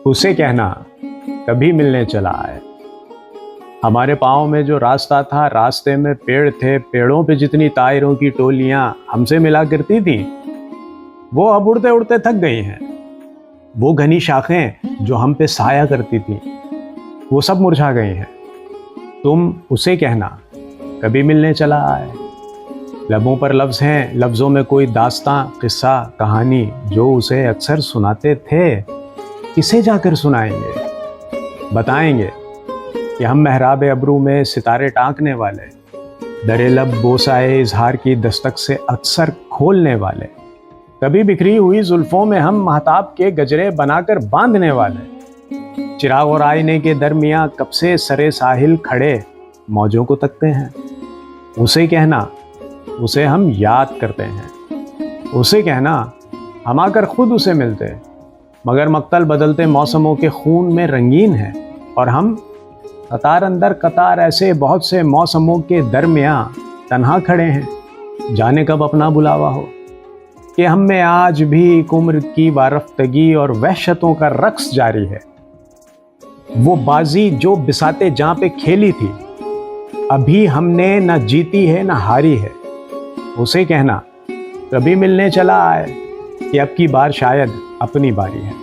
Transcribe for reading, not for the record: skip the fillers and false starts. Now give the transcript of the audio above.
उसे कहना कभी मिलने चला आए। हमारे पाँव में जो रास्ता था, रास्ते में पेड़ थे, पेड़ों पे जितनी तायरों की टोलियां हमसे मिला करती थी, वो अब उड़ते उड़ते थक गई हैं। वो घनी शाखें जो हम पे साया करती थी, वो सब मुरझा गई हैं। तुम उसे कहना कभी मिलने चला आए। लबों पर लफ्ज़ हैं, लफ्ज़ों में कोई दास्तां, किस्सा, कहानी जो उसे अक्सर सुनाते थे, किसे जाकर सुनाएंगे। बताएंगे कि हम मेहराब अबरू में सितारे टाँकने वाले, दरे लब बोसाए इजहार की दस्तक से अक्सर खोलने वाले, कभी बिखरी हुई जुल्फों में हम महताब के गजरे बनाकर बांधने वाले, चिराग और आईने के दरमियां कब से सरे साहिल खड़े मौजों को तकते हैं। उसे कहना उसे हम याद करते हैं। उसे कहना हम आकर खुद उसे मिलते, मगर मक्तल बदलते मौसमों के खून में रंगीन है, और हम कतार अंदर कतार ऐसे बहुत से मौसमों के दरमियां तन्हा खड़े हैं। जाने कब अपना बुलावा हो कि हम में आज भी एक उम्र की वारफ्तगी और वहशतों का रक्स जारी है। वो बाजी जो बिसाते जहां पे खेली थी, अभी हमने न जीती है न हारी है। उसे कहना कभी मिलने चला आए कि अब की बार शायद अपनी बारी है।